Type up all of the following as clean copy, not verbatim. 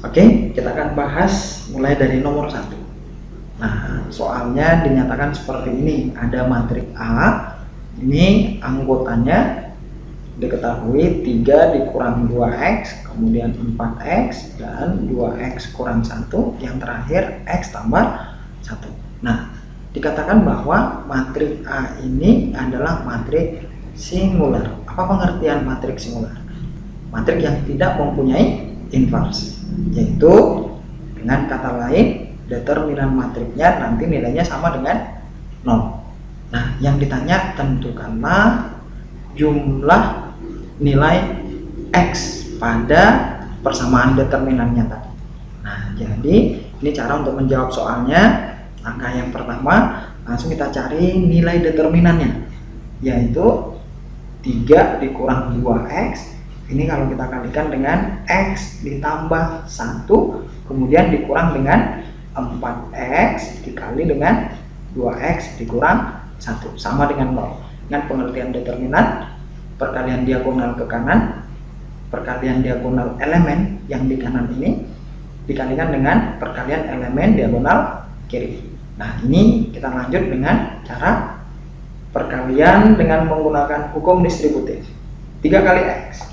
Oke, kita akan bahas mulai dari nomor 1. Nah, soalnya dinyatakan seperti ini. Ada matriks A, ini anggotanya diketahui 3 dikurang 2x, kemudian 4x, dan 2x kurang 1, yang terakhir x tambah 1. Nah, dikatakan bahwa matriks A ini adalah matriks singular. Apa pengertian matriks singular? Matriks yang tidak mempunyai invers, yaitu dengan kata lain determinan matriksnya nanti nilainya sama dengan 0. Nah, yang ditanya tentukanlah jumlah nilai x pada persamaan determinannya tadi. Nah, jadi ini cara untuk menjawab soalnya. Langkah yang pertama, langsung kita cari nilai determinannya, yaitu 3 dikurang 2x. Ini kalau kita kalikan dengan x ditambah 1, kemudian dikurang dengan 4x dikali dengan 2x dikurang 1, sama dengan 0. Dengan pengertian determinan, perkalian diagonal ke kanan, perkalian diagonal elemen yang di kanan ini dikalikan dengan perkalian elemen diagonal kiri. Nah, ini kita lanjut dengan cara perkalian dengan menggunakan hukum distributif. 3 kali x,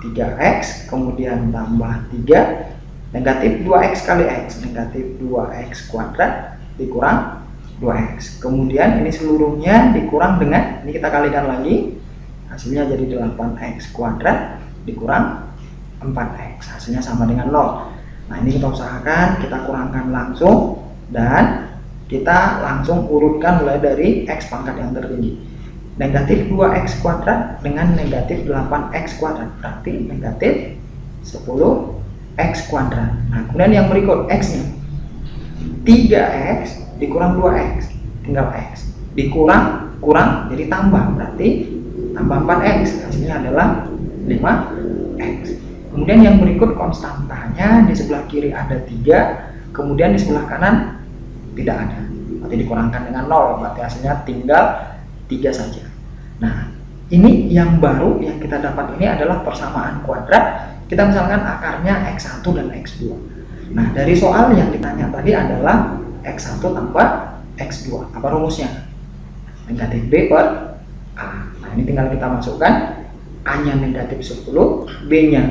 3x, kemudian tambah 3, negatif 2x kali x, negatif 2x kuadrat dikurang 2x. Kemudian ini seluruhnya dikurang dengan, ini kita kalikan lagi, hasilnya jadi 8x kuadrat dikurang 4x, hasilnya sama dengan 0. Nah, ini kita usahakan kita kurangkan langsung, dan kita langsung urutkan mulai dari x pangkat yang tertinggi. Negatif 2x kuadrat dengan negatif 8x kuadrat, berarti negatif 10x kuadrat. Nah, kemudian yang berikut x-nya 3x dikurang 2x, tinggal x, dikurang kurang jadi tambah, berarti tambah 4x, hasilnya adalah 5x. Kemudian yang berikut konstantanya, di sebelah kiri ada 3, kemudian di sebelah kanan tidak ada, berarti dikurangkan dengan 0, berarti hasilnya tinggal 3 saja. Nah, ini yang baru yang kita dapat ini adalah persamaan kuadrat. Kita misalkan akarnya x1 dan x2. Nah, dari soal yang ditanya tadi adalah x1 tambah x2. Apa rumusnya? Negatif b per a. Nah, ini tinggal kita masukkan. A-nya negatif 10, b-nya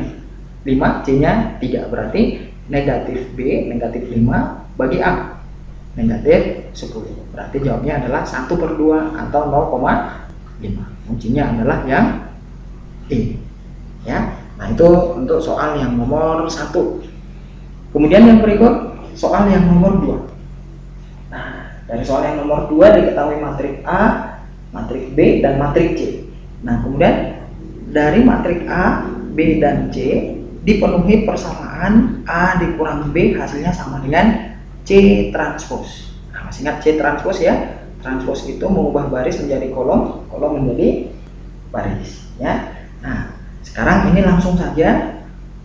5, c-nya 3. Berarti negatif b, negatif 5 bagi a, negatif 10. Berarti jawabnya adalah 1/2 atau 0,5. Kuncinya adalah yang E. Ya. Nah, itu untuk soal yang nomor 1. Kemudian yang berikut soal yang nomor 2. Nah, dari soal yang nomor 2 diketahui matriks A, matriks B, dan matriks C. Nah, kemudian dari matriks A, B, dan C dipenuhi persamaan A dikurang B hasilnya sama dengan C transpos. Nah, masih ingat C transpos ya? Transpos itu mengubah baris menjadi kolom, kolom menjadi baris. Ya. Nah, sekarang ini langsung saja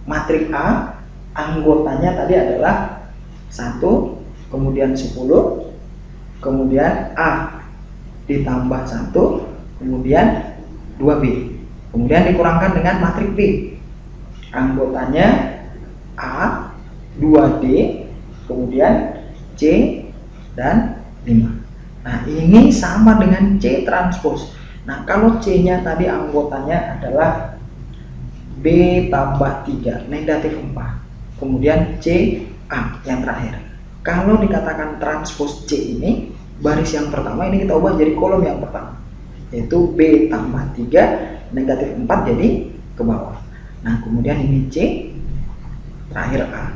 matriks A anggotanya tadi adalah 1, kemudian 10, kemudian A ditambah 1, kemudian 2B, kemudian dikurangkan dengan matriks B. Anggotanya A, 2D, kemudian C, dan 5. Nah, ini sama dengan C transpos. Nah, kalau C-nya tadi anggotanya adalah B tambah 3, negatif 4. Kemudian C, A yang terakhir. Kalau dikatakan transpos C ini, baris yang pertama ini kita ubah jadi kolom yang pertama, yaitu B tambah 3, negatif 4 jadi ke bawah. Nah, kemudian ini C, terakhir A.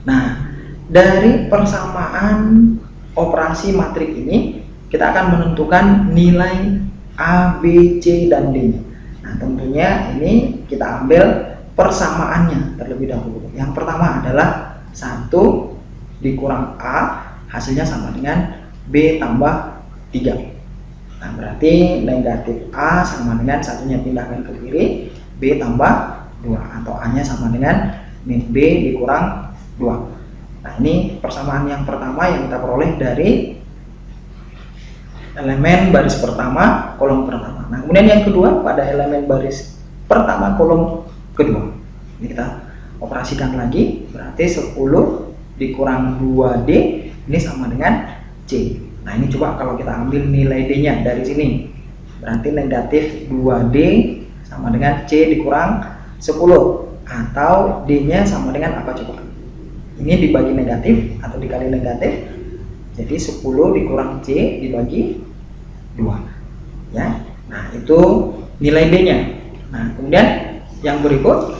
Nah, dari persamaan operasi matriks ini, kita akan menentukan nilai A, B, C, dan D. Nah, tentunya ini kita ambil persamaannya terlebih dahulu. Yang pertama adalah 1 dikurang A, hasilnya sama dengan B tambah 3. Nah, berarti negatif A sama dengan satunya pindahkan ke kiri, B tambah 2, atau A-nya sama dengan B dikurang 2. Nah, ini persamaan yang pertama yang kita peroleh dari elemen baris pertama, kolom pertama. Nah, kemudian yang kedua pada elemen baris pertama, kolom kedua. Ini kita operasikan lagi, berarti 10 dikurang 2D ini sama dengan C. Nah ini coba kalau kita ambil nilai D nya dari sini, berarti negatif 2D sama dengan C dikurang 10, atau D nya sama dengan apa coba? Ini dibagi negatif atau dikali negatif, jadi 10 dikurang C dibagi 2 ya. Nah itu nilai D nya. Nah kemudian yang berikut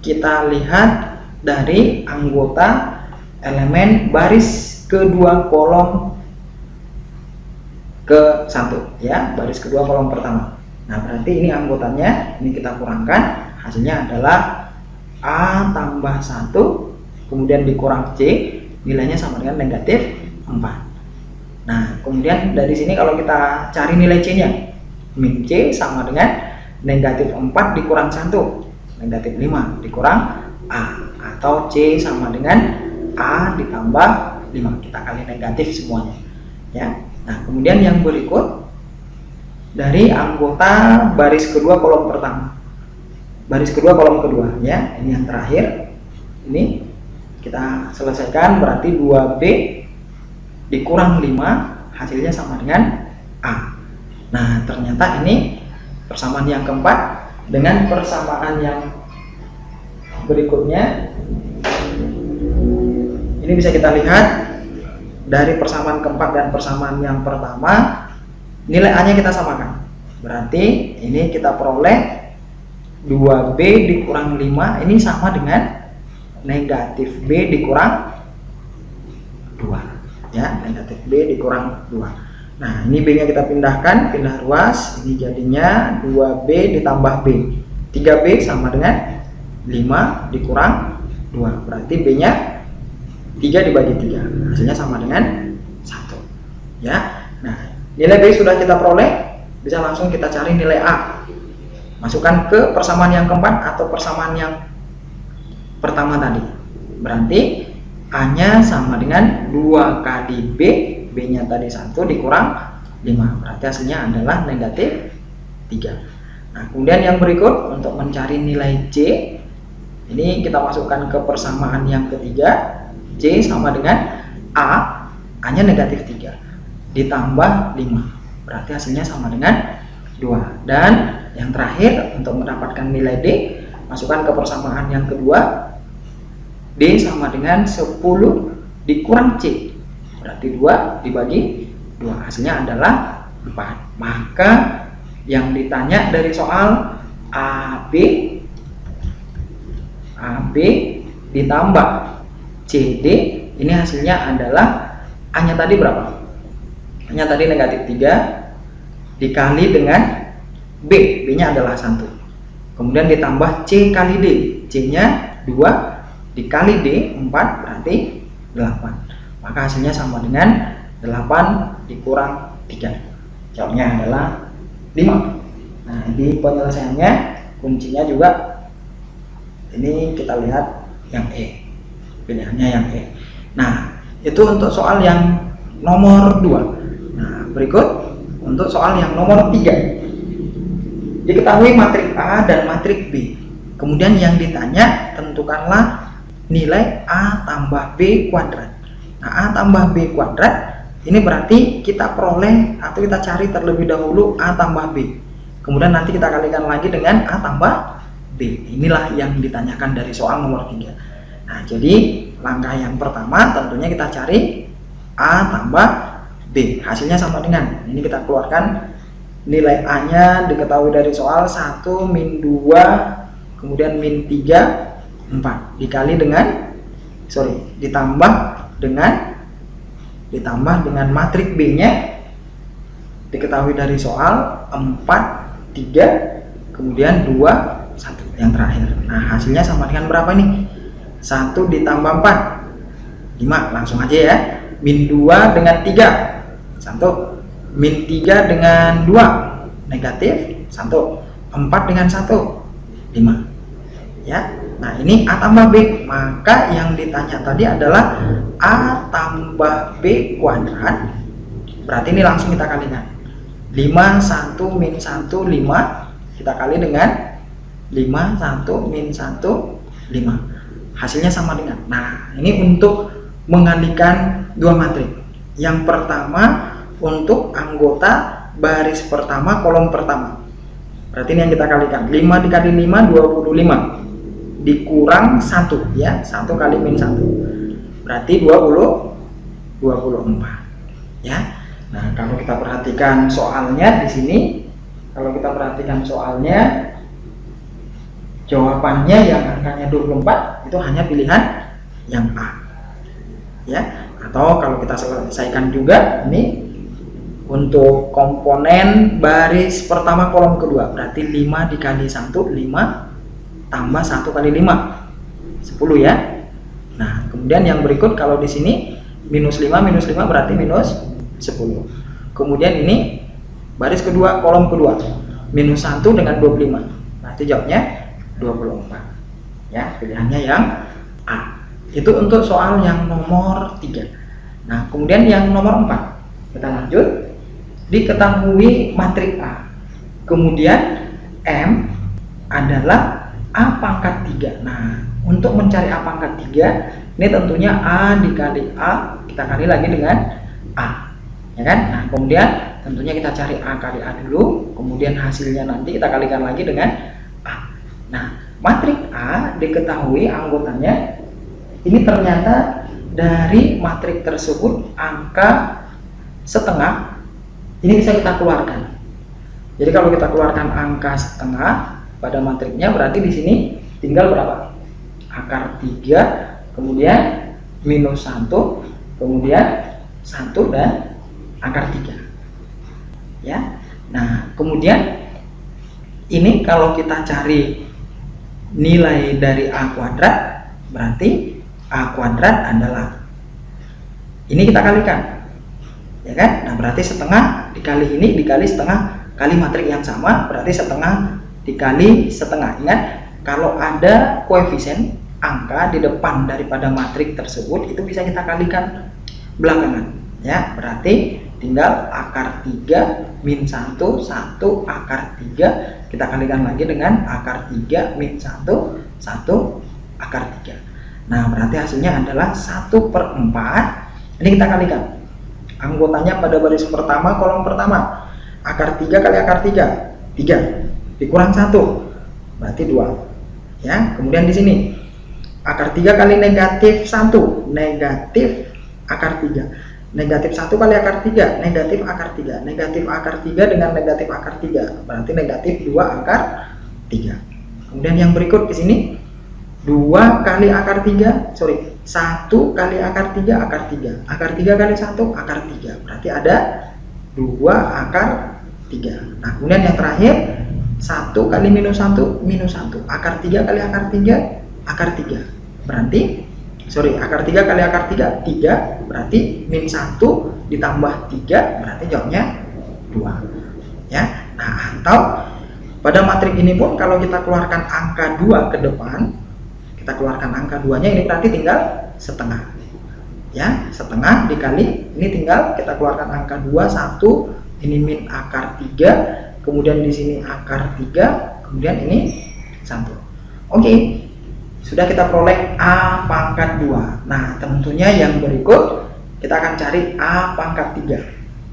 kita lihat dari anggota elemen baris kedua kolom ke 1 ya, baris kedua kolom pertama. Nah berarti ini anggotanya, ini kita kurangkan, hasilnya adalah A tambah 1 kemudian dikurang C, nilainya sama dengan negatif 4. Nah kemudian dari sini kalau kita cari nilai C nya, min C sama dengan negatif 4 dikurang 1, negatif 5 dikurang A, atau C sama dengan A ditambah 5, kita kali negatif semuanya ya. Nah kemudian yang berikut dari anggota baris kedua kolom pertama, baris kedua kolom kedua ya, ini yang terakhir, ini kita selesaikan, berarti 2B dikurang 5 hasilnya sama dengan A. Nah ternyata ini persamaan yang keempat dengan persamaan yang berikutnya. Ini bisa kita lihat dari persamaan keempat dan persamaan yang pertama, nilai A nya kita samakan, berarti ini kita peroleh 2B dikurang 5 ini sama dengan negatif B dikurang 2 ya, negatif B dikurang 2. Nah ini B nya kita pindahkan, pindah ruas, ini jadinya 2B ditambah B, 3B sama dengan 5 dikurang 2, berarti B nya 3 dibagi 3, hasilnya sama dengan 1 ya. Nah nilai B sudah kita peroleh, bisa langsung kita cari nilai A, masukkan ke persamaan yang keempat atau persamaan yang pertama tadi, berarti A nya sama dengan 2 kali B, B nya tadi 1 dikurang 5, berarti hasilnya adalah negatif 3. Nah kemudian yang berikut untuk mencari nilai C, ini kita masukkan ke persamaan yang ketiga, C sama dengan A, A nya negatif 3 ditambah 5, berarti hasilnya sama dengan 2. Dan yang terakhir untuk mendapatkan nilai D, masukkan ke persamaan yang kedua, D sama dengan 10 dikurang C, berarti 2 dibagi 2, hasilnya adalah 4. Maka yang ditanya dari soal AB ditambah CD, ini hasilnya adalah A nya tadi berapa? A nya tadi negatif 3 dikali dengan B, B nya adalah 1, kemudian ditambah C kali D, C nya 2 dikali D 4, berarti 8, maka hasilnya sama dengan 8 dikurang 3, jawabnya adalah 5. Nah di penyelesaiannya kuncinya juga ini kita lihat yang E, pilihannya yang E. Nah itu untuk soal yang nomor 2. Nah berikut untuk soal yang nomor 3. Diketahui matrik A dan matrik B, kemudian yang ditanya tentukanlah nilai A tambah B kuadrat. Nah A tambah B kuadrat ini berarti kita peroleh atau kita cari terlebih dahulu A tambah B, kemudian nanti kita kalikan lagi dengan A tambah B. Inilah yang ditanyakan dari soal nomor 3. Nah jadi langkah yang pertama tentunya kita cari A tambah B, hasilnya sama dengan ini, kita keluarkan nilai A nya diketahui dari soal 1 min 2 kemudian min 3 4 dikali dengan ditambah dengan matrik B nya diketahui dari soal 4 3 kemudian 2 1 yang terakhir. Nah hasilnya sama dengan berapa nih? 1 ditambah 4 5, langsung aja ya, min 2 dengan 3 1, min 3 dengan 2 negatif 1, 4 dengan 1 5 ya. Nah ini A tambah B, maka yang ditanya tadi adalah A tambah B kuadrat, berarti ini langsung kita kalikan 5 1 min 1 5, kita kali dengan 5 1 min 1 5. Hasilnya sama dengan. Nah, ini untuk mengalikan dua matrik. Yang pertama untuk anggota baris pertama kolom pertama. Berarti ini yang kita kalikan. 5 dikali 5 25. Dikurang 1 ya. 1 kali min 1. Berarti 24 ya. Nah, kalau kita perhatikan soalnya di sini, jawabannya yang angkanya 24 itu hanya pilihan yang A. Ya, atau kalau kita selesaikan juga ini untuk komponen baris pertama kolom kedua, berarti 5 dikali 1 5 tambah 1 kali 5 10 ya. Nah, kemudian yang berikut kalau di sini minus 5 berarti minus 10. Kemudian ini baris kedua kolom kedua, minus 1 dengan 25, berarti jawabnya 24 ya, pilihannya yang A. Itu untuk soal yang nomor 3. Nah, kemudian yang nomor 4 kita lanjut. Diketahui matrik A, kemudian M adalah A pangkat 3. Nah, untuk mencari A pangkat 3 ini tentunya A dikali A kita kali lagi dengan A ya kan. Nah, kemudian tentunya kita cari A kali A dulu, kemudian hasilnya nanti kita kalikan lagi dengan A. Nah, matrik A diketahui anggotanya ini ternyata dari matrik tersebut angka setengah ini bisa kita keluarkan. Jadi kalau kita keluarkan angka setengah pada matriknya, berarti di sini tinggal berapa? Akar 3, kemudian minus 1, kemudian 1 dan akar 3 ya. Nah, kemudian ini kalau kita cari nilai dari A kuadrat, berarti A kuadrat adalah ini kita kalikan ya kan. Nah, berarti setengah dikali ini dikali setengah kali matrik yang sama, berarti setengah dikali setengah. Ingat, kalau ada koefisien angka di depan daripada matrik tersebut itu bisa kita kalikan belakangan ya. Berarti tinggal akar 3 min 1 akar 3 kita kalikan lagi dengan akar 3 min 1 akar 3. Nah, berarti hasilnya adalah 1/4. Ini kita kalikan anggotanya pada baris pertama kolom pertama, akar 3 kali akar 3 dikurang 1 berarti 2 ya. Kemudian di sini akar 3 kali negatif 1 negatif akar 3, negatif 1 kali akar 3 negatif akar 3, negatif akar 3 dengan negatif akar 3 berarti negatif 2 akar 3. Kemudian yang berikut di sini 2 kali akar 3 1 kali akar 3 akar 3, akar 3 kali 1 akar 3 berarti ada 2 akar 3. Nah, kemudian yang terakhir 1 kali minus 1 akar 3 kali akar 3 akar 3 berarti akar 3 kali akar 3 berarti min 1 ditambah 3 berarti jawabnya 2 ya. Nah, atau pada matrik ini pun kalau kita keluarkan angka 2 ke depan, kita keluarkan angka 2 nya ini berarti tinggal setengah ya, setengah dikali ini tinggal kita keluarkan angka 2 1 ini min akar 3, kemudian di sini akar 3, kemudian ini 1. Oke, sudah kita peroleh A pangkat 2. Nah, tentunya yang berikut kita akan cari A pangkat 3,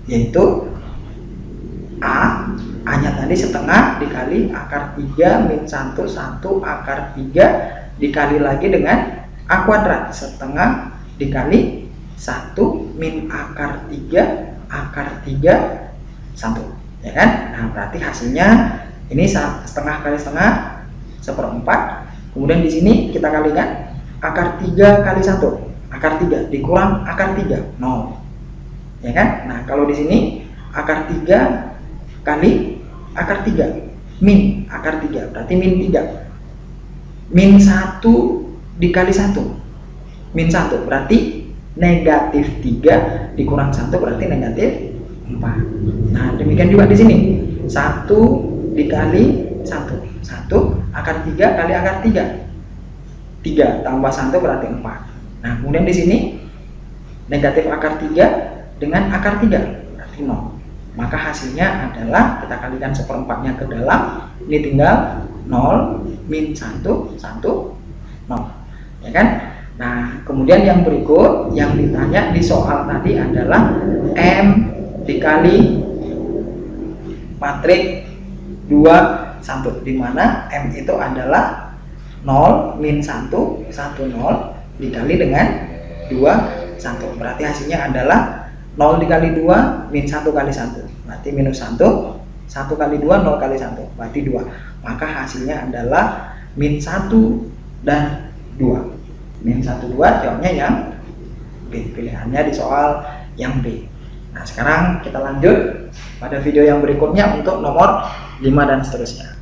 yaitu A nya tadi setengah dikali akar 3 min 1 akar 3 dikali lagi dengan A kuadrat, setengah dikali 1 min akar 3 akar 3 1 ya kan. Nah, berarti hasilnya ini setengah kali setengah 1/4. Kemudian di sini kita kalikan akar 3 kali 1 akar 3 dikurang akar 3 0 ya kan. Nah, kalau di sini akar 3 kali akar 3 min akar 3 berarti min 3, min 1 dikali 1 min 1 berarti negatif 3 dikurang 1 berarti negatif 4. Nah, demikian juga di sini 1 dikali 1 akar 3 kali akar 3 tambah 1 berarti 4. Nah, kemudian di sini negatif akar 3 dengan akar 3 berarti 0. Maka hasilnya adalah kita kalikan 1/4-nya ke dalam, ini tinggal 0 min 1 1 0, ya kan? Nah, kemudian yang berikut yang ditanya di soal tadi adalah M dikali matrik 2, 1, di mana M itu adalah 0, min 1, 1, 0 dikali dengan 2, 1. Berarti hasilnya adalah 0 dikali 2, min 1 kali 1. Berarti minus 1, 1 kali 2, 0 kali 1. Berarti 2. Maka hasilnya adalah min 1 dan 2. Min 1, 2, jawabnya yang B. Pilihannya di soal yang B. Nah, sekarang kita lanjut pada video yang berikutnya untuk nomor 5 dan seterusnya.